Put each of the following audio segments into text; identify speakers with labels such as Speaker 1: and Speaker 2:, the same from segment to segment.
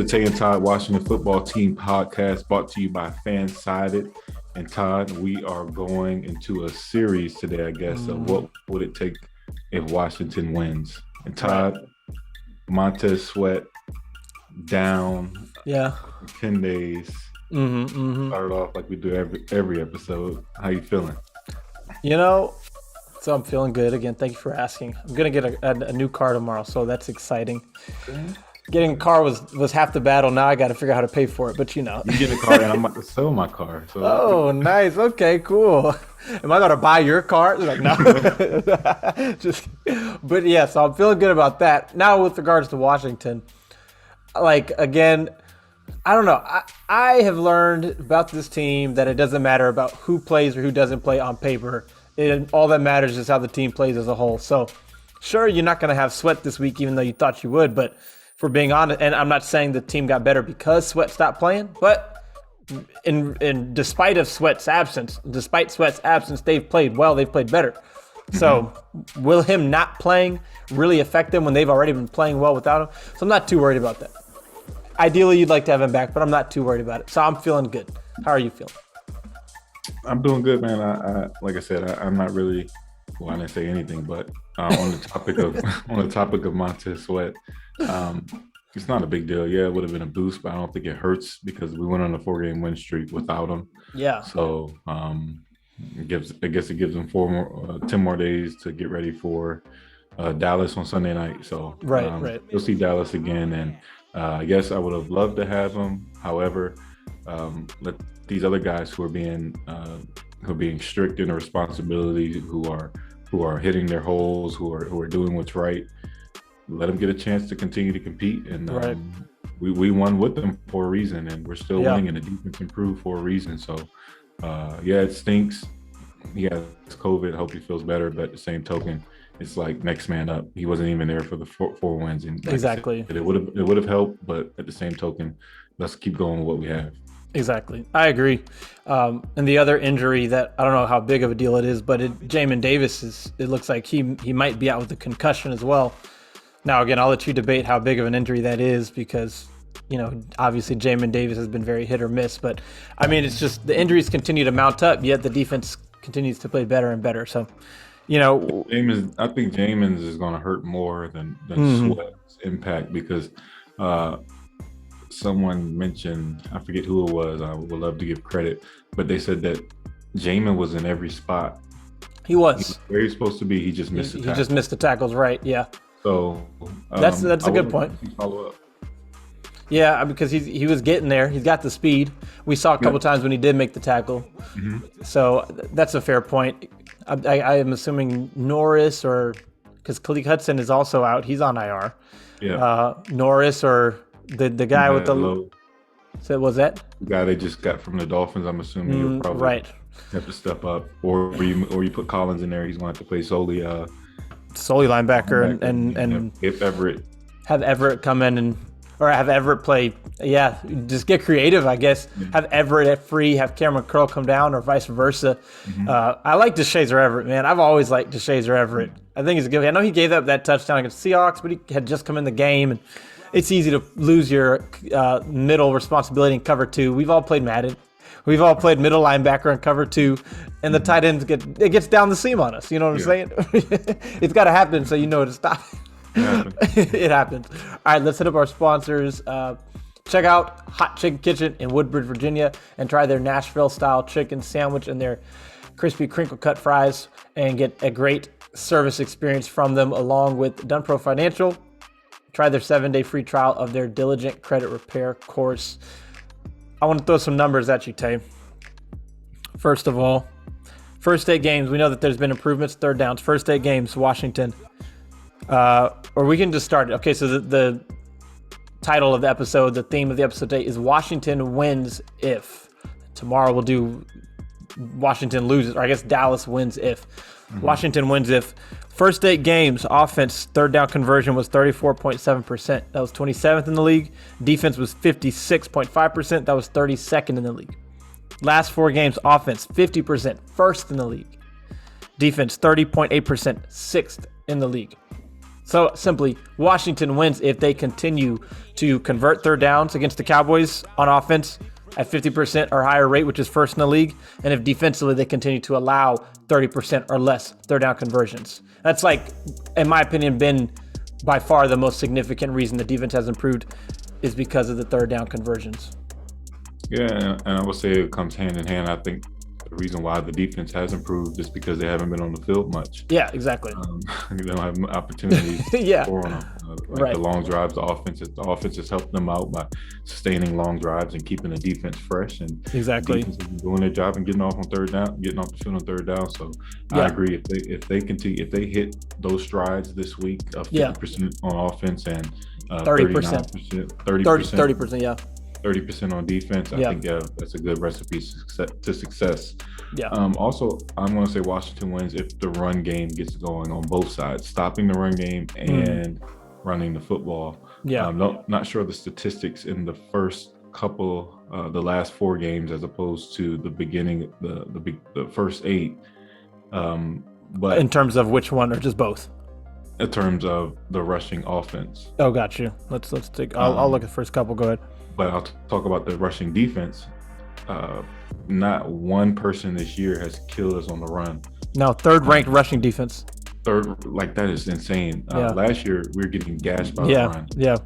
Speaker 1: Tay and Todd Washington Football Team podcast brought to you by Fansided. And Todd, we are going into a series today, I guess, of what would it take if Washington wins. And Todd, Montez Sweat down 10 days. Started off like we do every episode. How you feeling?
Speaker 2: So I'm feeling good. Again, thank you for asking. I'm going to get a new car tomorrow, so that's exciting. Getting a car was half the battle. Now I got to figure out how to pay for it, but
Speaker 1: You get a car and I'm about to sell my car. So.
Speaker 2: Oh, nice. Okay, cool. Am I going to buy your car? Like, no. But yeah, so I'm feeling good about that. Now with regards to Washington, again, I don't know. I have learned about this team that it doesn't matter about who plays or who doesn't play on paper. All that matters is how the team plays as a whole. So, sure, you're not going to have Sweat this week, even though you thought you would. But for being honest, and I'm not saying the team got better because Sweat stopped playing, but despite Sweat's absence, they've played well. They've played better. So, will him not playing really affect them when they've already been playing well without him? So, I'm not too worried about that. Ideally, you'd like to have him back, but I'm not too worried about it. So, I'm feeling good. How are you feeling?
Speaker 1: I'm doing good, man. I like I said, I'm not really. Well, I didn't say anything, but on the topic of Montez Sweat, it's not a big deal. Yeah, it would have been a boost, but I don't think it hurts because we went on a 4-game win streak without him.
Speaker 2: Yeah.
Speaker 1: So it gives them 10 more days to get ready for Dallas on Sunday night. So
Speaker 2: right.
Speaker 1: You'll see Dallas again, and I guess I would have loved to have him. However, let these other guys who are being strict in their responsibility, who are hitting their holes, who are doing what's right, let them get a chance to continue to compete. And we won with them for a reason, and we're still winning, and the defense improved for a reason. So it stinks. Yeah, it's COVID. Hope he feels better, but at the same token, it's like next man up. He wasn't even there for the four wins, and
Speaker 2: exactly.
Speaker 1: It would have helped, but at the same token, let's keep going with what we have.
Speaker 2: Exactly. I agree. And the other injury that I don't know how big of a deal it is, but Jamin Davis it looks like he might be out with a concussion as well. Now, again, I'll let you debate how big of an injury that is because, obviously Jamin Davis has been very hit or miss. But, I mean, it's just the injuries continue to mount up, yet the defense continues to play better and better. So,
Speaker 1: I think Jamin's is going to hurt more than Sweat's impact because someone mentioned, I forget who it was, I would love to give credit, but they said that Jamin was in every spot.
Speaker 2: He was
Speaker 1: where he's supposed to be. He just missed the tackle.
Speaker 2: He just missed the tackles, right? Yeah.
Speaker 1: So
Speaker 2: that's a good point.
Speaker 1: Follow up.
Speaker 2: Yeah, because he was getting there. He's got the speed. We saw a couple times when he did make the tackle. So that's a fair point. I am assuming Norris because Khaleke Hudson is also out. He's on IR.
Speaker 1: Yeah.
Speaker 2: Norris or the guy with the low. So was that
Speaker 1: the guy they just got from the Dolphins? I'm assuming you'll probably have to step up, or you put Collins in there. He's going to have to play solely
Speaker 2: linebacker and
Speaker 1: if Everett
Speaker 2: have Everett come in or have Everett play. Yeah, just get creative, I guess. Have Everett at free, have Cameron Curl come down, or vice versa. I like Deshazer Everett, man. I've always liked Deshazer Everett. I think he's a good. I know he gave up that touchdown against the Seahawks, but he had just come in the game, and it's easy to lose your middle responsibility in cover two. We've all played Madden. We've all played middle linebacker in cover two, and the tight ends gets down the seam on us. You know what I'm saying? It's got to happen so you know to stop. It happens. All right, let's hit up our sponsors. Check out Hot Chikn Kitchn in Woodbridge, Virginia, and try their Nashville-style chicken sandwich and their crispy crinkle-cut fries, and get a great service experience from them, along with Dunpro Financial. Try their 7-day free trial of their Diligent Credit Repair course. I want to throw some numbers at you, Tay. First of all, first 8 games, we know that there's been improvements, third downs. First 8 games, Washington. Or we can just start. Okay, so the title of the episode, the theme of the episode today is Washington wins if. Tomorrow we'll do Washington loses, or I guess Dallas wins if. Washington wins if. First 8 games, offense, third down conversion was 34.7%. That was 27th in the league. Defense was 56.5%. That was 32nd in the league. Last 4 games, offense, 50%, first in the league. Defense, 30.8%, 6th in the league. So simply, Washington wins if they continue to convert third downs against the Cowboys on offense at 50% or higher rate, which is first in the league, and if defensively they continue to allow 30% or less third down conversions. That's like, in my opinion, been by far the most significant reason the defense has improved is because of the third down conversions.
Speaker 1: Yeah, and I would say it comes hand in hand. I think the reason why the defense has improved is because they haven't been on the field much.
Speaker 2: Yeah, exactly.
Speaker 1: They don't have opportunities
Speaker 2: yeah.
Speaker 1: for them.
Speaker 2: Right.
Speaker 1: The long drives, the offense has helped them out by sustaining long drives and keeping the defense fresh. And
Speaker 2: exactly,
Speaker 1: the defense has been doing their job and getting off on third down, getting off the field on third down. So
Speaker 2: yeah.
Speaker 1: I agree. If they continue, if they hit those strides this week of 50% on offense and
Speaker 2: 30%, 30%, yeah.
Speaker 1: 30% on defense, I think that's a good recipe to success.
Speaker 2: Yeah.
Speaker 1: Also, I'm going to say Washington wins if the run game gets going on both sides, stopping the run game and running the football.
Speaker 2: Yeah.
Speaker 1: Not sure of the statistics in the first couple, the last 4 games as opposed to the beginning, the first 8. But
Speaker 2: in terms of which one or just both?
Speaker 1: In terms of the rushing offense.
Speaker 2: Oh, got you. Let's take. I'll look at the first couple. Go ahead.
Speaker 1: But I'll talk about the rushing defense. Not one person this year has killed us on the run.
Speaker 2: No, third-ranked rushing defense.
Speaker 1: That is insane. Last year, we were getting gashed by the run.
Speaker 2: Yeah.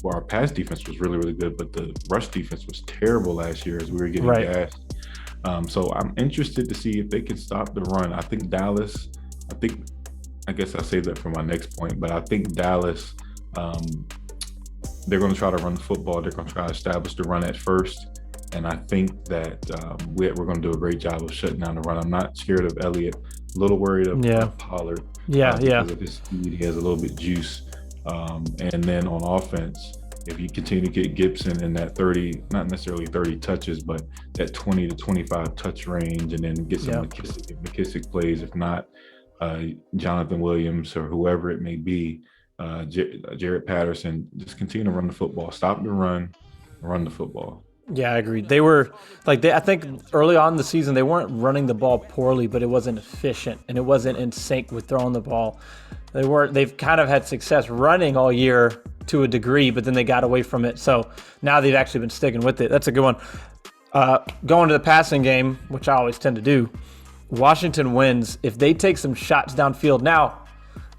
Speaker 1: Well, our pass defense was really, really good, but the rush defense was terrible last year as we were getting gashed. So I'm interested to see if they can stop the run. I think Dallas, I guess I'll save that for my next point, but I think Dallas, they're going to try to run the football. They're going to try to establish the run at first. And I think that we're going to do a great job of shutting down the run. I'm not scared of Elliott. A little worried of Pollard. Because of his speed, he has a little bit juice. And then on offense, if you continue to get Gibson in that 30, not necessarily 30 touches, but that 20 to 25 touch range, and then get some McKissick plays, if not Jonathan Williams or whoever it may be, Jarrett Patterson, just continue to run the football, stop the run the football.
Speaker 2: Yeah, I agree. They were I think early on in the season, they weren't running the ball poorly, but it wasn't efficient and it wasn't in sync with throwing the ball. They've kind of had success running all year to a degree, but then they got away from it. So now they've actually been sticking with it. That's a good one. Going to the passing game, which I always tend to do, Washington wins if they take some shots downfield. Now,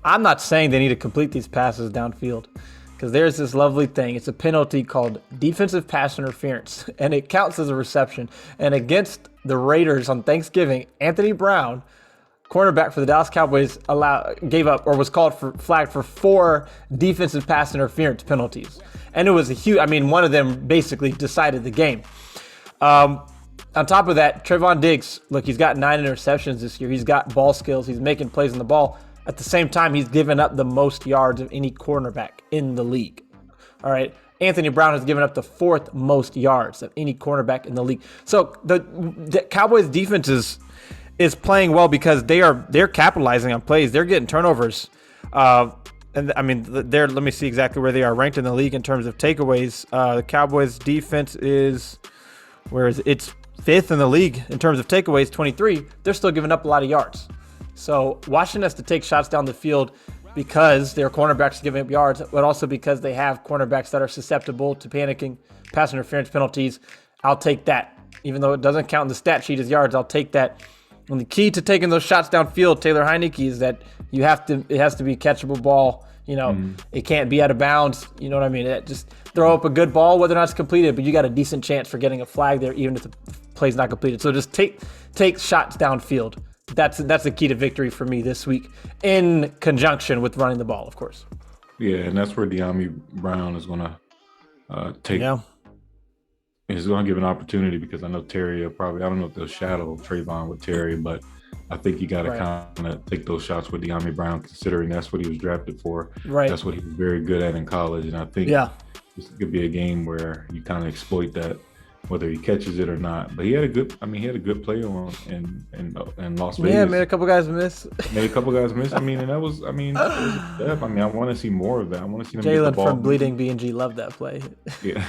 Speaker 2: I'm not saying they need to complete these passes downfield, because there's this lovely thing. It's a penalty called defensive pass interference, and it counts as a reception. And against the Raiders on Thanksgiving, Anthony Brown, cornerback for the Dallas Cowboys, was flagged for 4 defensive pass interference penalties. And it was a huge, one of them basically decided the game. On top of that, Trevon Diggs, look, he's got 9 interceptions this year. He's got ball skills. He's making plays on the ball. At the same time, he's given up the most yards of any cornerback in the league. All right. Anthony Brown has given up the 4th most yards of any cornerback in the league. So the Cowboys defense is playing well because they're capitalizing on plays. They're getting turnovers. Let me see exactly where they are ranked in the league in terms of takeaways. The Cowboys defense is, it's 5th in the league in terms of takeaways, 23. They're still giving up a lot of yards. So Washington has to take shots down the field because their cornerbacks are giving up yards, but also because they have cornerbacks that are susceptible to panicking, pass interference penalties. I'll take that. Even though it doesn't count in the stat sheet as yards, I'll take that. And the key to taking those shots downfield, Taylor Heinecke, is that it has to be a catchable ball. It can't be out of bounds. You know what I mean? Just throw up a good ball, whether or not it's completed, but you got a decent chance for getting a flag there, even if the play's not completed. So just take shots downfield. That's the key to victory for me this week, in conjunction with running the ball, of course.
Speaker 1: Yeah, and that's where De'Ami Brown is going to take. Yeah. He's going to give an opportunity because I know Terry will probably, I don't know if they'll shadow Trayvon with Terry, but I think you got to kind of take those shots with De'Ami Brown, considering that's what he was drafted for. Right. That's what he was very good at in college, and I think this could be a game where you kind of exploit that, whether he catches it or not. But he had a good play on in Las Vegas.
Speaker 2: Yeah, made a couple guys miss.
Speaker 1: And that was, I want to see more of that. I want to see him get the
Speaker 2: Jalen
Speaker 1: ball.
Speaker 2: From Bleeding B&G loved that play.
Speaker 1: Yeah.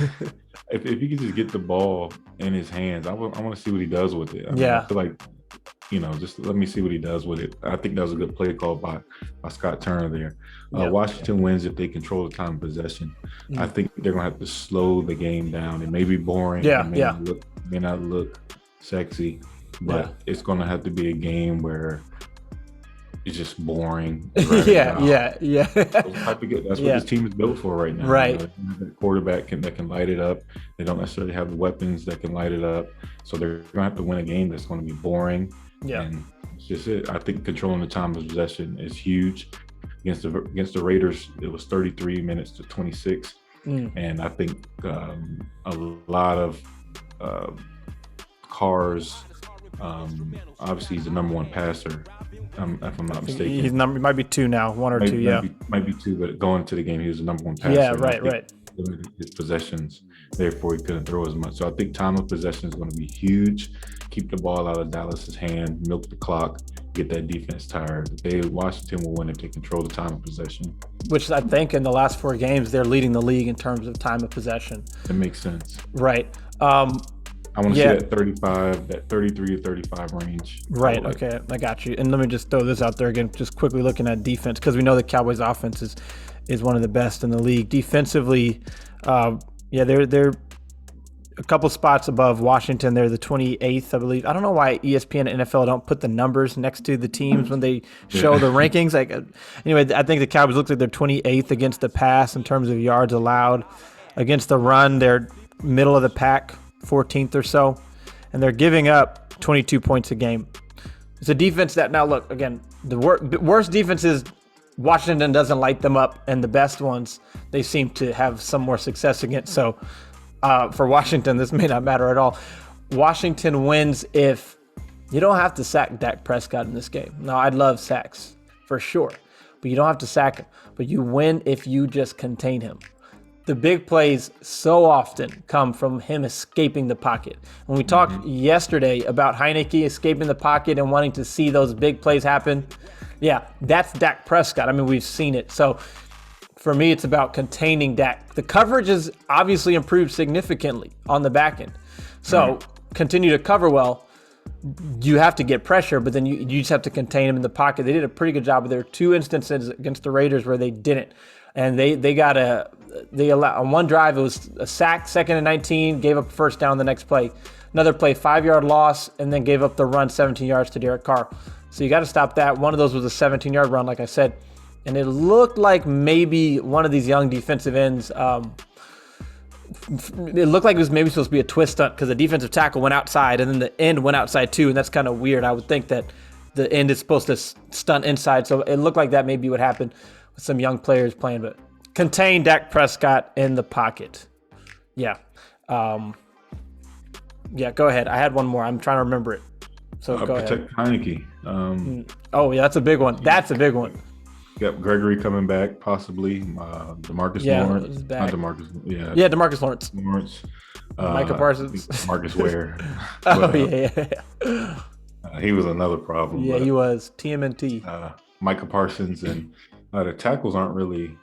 Speaker 1: If he could just get the ball in his hands, I want to see what he does with it. I feel like just let me see what he does with it. I think that was a good play call by Scott Turner there.
Speaker 2: Yeah.
Speaker 1: Washington wins if they control the time of possession. I think they're gonna have to slow the game down. It may be boring.
Speaker 2: Yeah,
Speaker 1: it may not look sexy, but it's gonna have to be a game where it's just boring.
Speaker 2: Yeah.
Speaker 1: That's what this team is built for right now.
Speaker 2: Right.
Speaker 1: The quarterback that can light it up. They don't necessarily have the weapons that can light it up. So they're gonna have to win a game that's gonna be boring.
Speaker 2: Yeah.
Speaker 1: And it's just it. I think controlling the time of possession is huge. Against the Raiders, it was 33 minutes to 26. And I think a lot of Carr's obviously he's the number one passer, if I'm not mistaken.
Speaker 2: He might be 2 now, 1 or 2,
Speaker 1: might be 2, but going to the game, he was the number one passer.
Speaker 2: Yeah, right.
Speaker 1: His possessions, therefore he couldn't throw as much. So I think time of possession is going to be huge. Keep the ball out of Dallas's hand, milk the clock, get that defense tired. Washington will win if they control the time of possession.
Speaker 2: Which I think in the last 4 games, they're leading the league in terms of time of possession.
Speaker 1: It makes sense.
Speaker 2: Right.
Speaker 1: I want to see that 33 to 35 range.
Speaker 2: Right. Okay. I got you. And let me just throw this out there again, just quickly looking at defense, because we know the Cowboys offense is one of the best in the league. Defensively, they're a couple spots above Washington. They're the 28th, I believe. I don't know why ESPN and NFL don't put the numbers next to the teams when they show the rankings. Anyway, I think the Cowboys look like they're 28th against the pass in terms of yards allowed. Against the run, they're middle of the pack, 14th or so, and they're giving up 22 points a game. It's a defense that, now look, again, the worst defenses, Washington doesn't light them up, and the best ones they seem to have some more success against. So for Washington, this may not matter at all. Washington wins if you don't have to sack Dak Prescott in this game. Now, I'd love sacks for sure, but you don't have to sack him. But you win if you just contain him. The big plays so often come from him escaping the pocket. When we talked yesterday about Heinecke escaping the pocket and wanting to see those big plays happen, that's Dak Prescott. I mean, we've seen it. So for me, it's about containing Dak. The coverage has obviously improved significantly on the back end. So continue to cover well. You have to get pressure, but then you just have to contain him in the pocket. They did a pretty good job. There were 2 instances against the Raiders where they didn't. And they allowed on one drive, it was a sack, 2nd and 19, gave up a first down the next play. Another play, 5-yard loss, and then gave up the run 17 yards to Derek Carr. So you got to stop that. One of those was a 17-yard run, like I said. And it looked like maybe one of these young defensive ends, it looked like it was maybe supposed to be a twist stunt because the defensive tackle went outside and then the end went outside too. And that's kind of weird. I would think that the end is supposed to stunt inside. So it looked like that may be what happened with some young players playing, but contain Dak Prescott in the pocket. Go ahead. I had one more. I'm trying to remember it. So go ahead.
Speaker 1: Protect Heinecke.
Speaker 2: That's a big one. That's a big one.
Speaker 1: Yep, Gregory coming back, possibly. DeMarcus Lawrence.
Speaker 2: Back.
Speaker 1: Not DeMarcus.
Speaker 2: DeMarcus Lawrence. Micah Parsons.
Speaker 1: Marcus Ware. He was another problem.
Speaker 2: Yeah, he was. TMNT.
Speaker 1: Micah Parsons and the tackles aren't really,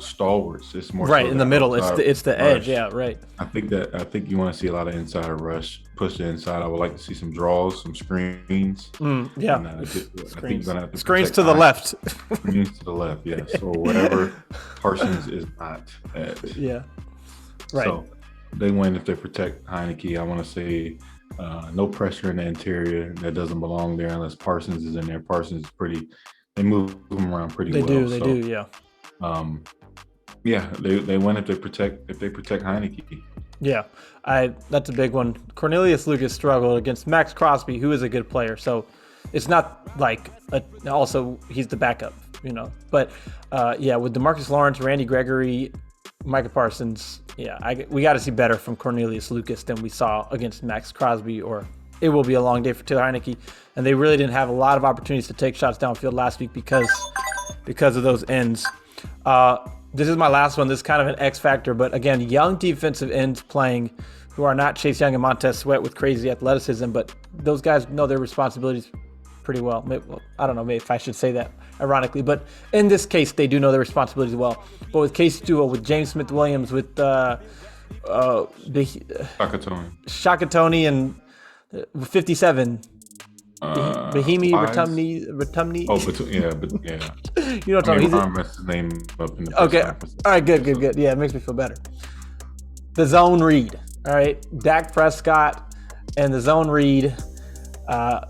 Speaker 1: stalwarts. It's more
Speaker 2: right
Speaker 1: so
Speaker 2: in the middle. It's the edge.
Speaker 1: rush.
Speaker 2: Yeah, right.
Speaker 1: I think you want to see a lot of inside rush, push the inside. I would like to see some draws, some screens.
Speaker 2: And,
Speaker 1: I think you're gonna have to
Speaker 2: screens to the left.
Speaker 1: Screens to the left, yes, or whatever Parsons is not at.
Speaker 2: Yeah, right.
Speaker 1: So they win if they protect Heinecke. I want to say no pressure in the interior that doesn't belong there unless Parsons is in there. Parsons is pretty. They move him around pretty well.
Speaker 2: They do. Yeah.
Speaker 1: They win if they protect Heinecke.
Speaker 2: Yeah, that's a big one. Cornelius Lucas struggled against Max Crosby, who is a good player. So it's not like also he's the backup, But with DeMarcus Lawrence, Randy Gregory, Micah Parsons, we got to see better from Cornelius Lucas than we saw against Max Crosby, or it will be a long day for Taylor Heinecke. And they really didn't have a lot of opportunities to take shots downfield last week because of those ends. This is my last one. This is kind of an X factor, but again, young defensive ends playing who are not Chase Young and Montez Sweat with crazy athleticism, but those guys know their responsibilities pretty well. I don't know maybe if I should say that ironically, but in this case, they do know their responsibilities well. But with Casey Duo, with James Smith-Williams, with
Speaker 1: Shakatoni.
Speaker 2: Shakatoni, and 57. Bahimi
Speaker 1: Wise.
Speaker 2: Ratumni.
Speaker 1: Oh, but yeah.
Speaker 2: You know what
Speaker 1: I
Speaker 2: I'm
Speaker 1: mean,
Speaker 2: talking
Speaker 1: Ron messed his name up in the press
Speaker 2: Okay.
Speaker 1: conference.
Speaker 2: All right, good. Yeah, it makes me feel better. The zone read. All right. Dak Prescott and the zone read.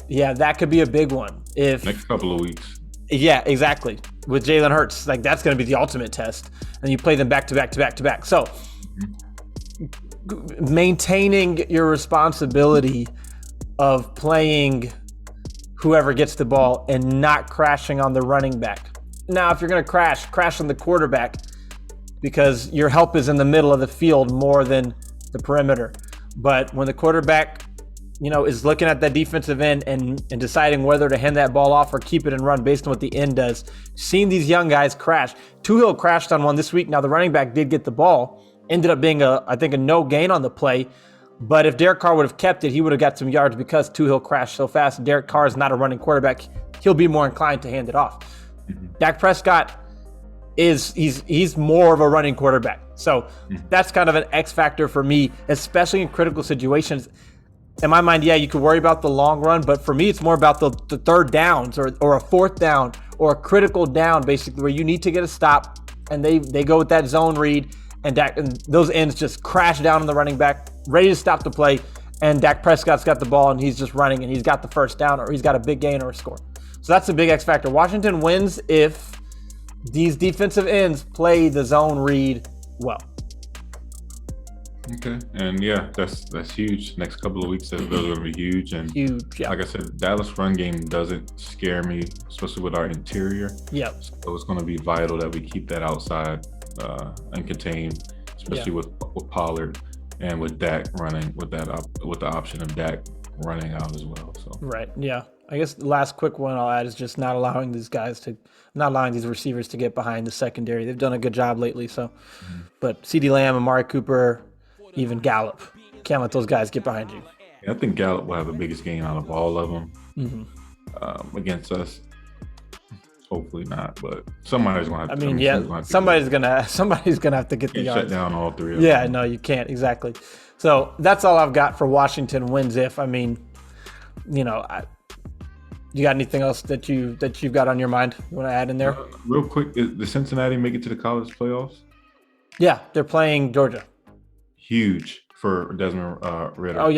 Speaker 2: Yeah, that could be a big one.
Speaker 1: Next couple of weeks.
Speaker 2: Yeah, exactly. With Jalen Hurts, like that's going to be the ultimate test. And you play them back to back to back to back. So maintaining your responsibility of playing whoever gets the ball and not crashing on the running back. Now, if you're going to crash on the quarterback because your help is in the middle of the field more than the perimeter. But when the quarterback, is looking at that defensive end and deciding whether to hand that ball off or keep it and run based on what the end does, seeing these young guys crash. Tuhill crashed on one this week. Now, the running back did get the ball. Ended up being, I think, a no gain on the play. But if Derek Carr would have kept it, he would have got some yards because Tuhill crashed so fast. Derek Carr is not a running quarterback. He'll be more inclined to hand it off. Dak Prescott he's more of a running quarterback. So that's kind of an X factor for me, especially in critical situations. In my mind, yeah, you could worry about the long run, but for me, it's more about the third downs or a fourth down or a critical down, basically, where you need to get a stop, and they go with that zone read, and those ends just crash down on the running back, ready to stop the play, and Dak Prescott's got the ball, and he's just running, and he's got the first down, or he's got a big gain or a score. So that's a big X factor. Washington wins if these defensive ends play the zone read well.
Speaker 1: Okay, and yeah, that's huge. Next couple of weeks, those are going to be huge. And
Speaker 2: huge, yeah.
Speaker 1: Like I said, Dallas run game doesn't scare me, especially with our interior.
Speaker 2: Yeah. So
Speaker 1: it's going to be vital that we keep that outside and contained, especially with Pollard and with Dak running with the option of Dak running out as well. So
Speaker 2: right, yeah. I guess the last quick one I'll add is just not allowing these receivers to get behind the secondary. They've done a good job lately. So, but CeeDee Lamb, Amari Cooper, even Gallup, can't let those guys get behind you.
Speaker 1: Yeah, I think Gallup will have the biggest game out of all of them against us. Hopefully not, but somebody's going to have to.
Speaker 2: Somebody's going to have to get the yards.
Speaker 1: Shut down all three of them.
Speaker 2: Yeah, no, you can't. Exactly. So that's all I've got for Washington wins if. I mean, you got anything else that you've got on your mind you want to add in there?
Speaker 1: Real quick, did Cincinnati make it to the college playoffs?
Speaker 2: Yeah, they're playing Georgia.
Speaker 1: Huge for Desmond Ritter.
Speaker 2: Oh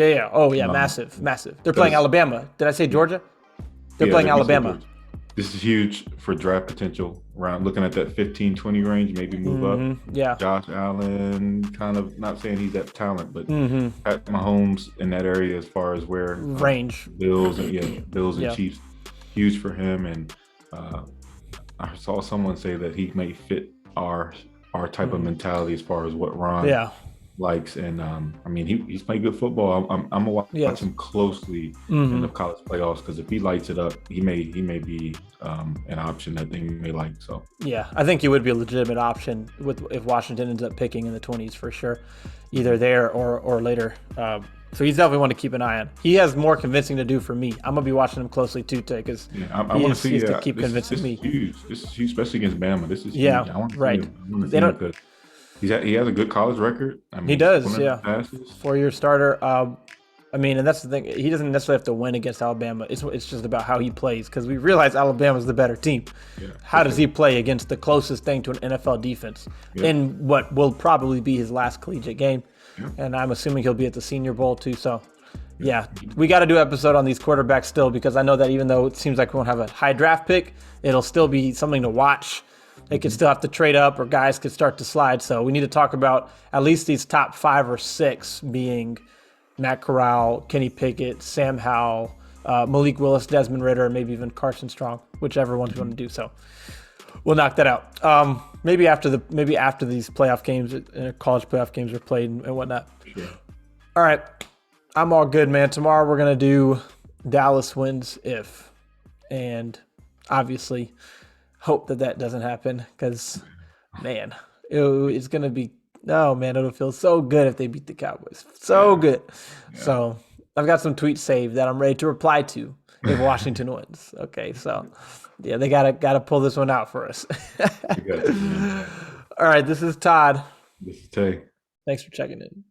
Speaker 2: yeah, massive. They're playing Alabama. Did I say Georgia? They're playing Alabama.
Speaker 1: This is huge for draft potential. Around looking at that 15-20 range, maybe move up.
Speaker 2: Yeah.
Speaker 1: Josh Allen, kind of not saying he's that talent, but Pat Mahomes in that area as far as where
Speaker 2: range
Speaker 1: Bills and Chiefs, huge for him. And I saw someone say that he may fit our type of mentality as far as what Ron likes. And I mean, he's playing good football. I'm gonna watch him closely in the college playoffs, because if he lights it up, he may be an option that they may like. So
Speaker 2: yeah, I think he would be a legitimate option if Washington ends up picking in the 20s for sure, either there or later. So he's definitely one to keep an eye on. He has more convincing to do for me. I'm gonna be watching him closely too, because
Speaker 1: I want to see
Speaker 2: to keep convincing me.
Speaker 1: This is huge, especially against Bama. This is huge.
Speaker 2: I want to see him.
Speaker 1: He has a good college record. I mean,
Speaker 2: he does, 4-year starter. I mean, and that's the thing. He doesn't necessarily have to win against Alabama. It's just about how he plays, because we realize Alabama's the better team. Yeah, how does he play against the closest thing to an NFL defense in what will probably be his last collegiate game? Yeah. And I'm assuming he'll be at the Senior Bowl too. So, yeah, we got to do an episode on these quarterbacks still, because I know that even though it seems like we won't have a high draft pick, it'll still be something to watch. They could still have to trade up, or guys could start to slide. So we need to talk about at least these top 5 or 6 being Matt Corral, Kenny Pickett, Sam Howell, Malik Willis, Desmond Ritter, and maybe even Carson Strong, whichever ones we want to do. So we'll knock that out. Maybe after these playoff games, college playoff games are played and whatnot.
Speaker 1: Sure.
Speaker 2: All right, I'm all good, man. Tomorrow we're gonna do Dallas wins if, and obviously hope that doesn't happen, because, man, it's going to be – oh, man, it'll feel so good if they beat the Cowboys. So good. Yeah. So I've got some tweets saved that I'm ready to reply to if Washington wins. Okay, so, yeah, they gotta pull this one out for us.
Speaker 1: All
Speaker 2: right, this is Todd.
Speaker 1: This is Tay.
Speaker 2: Thanks for checking in.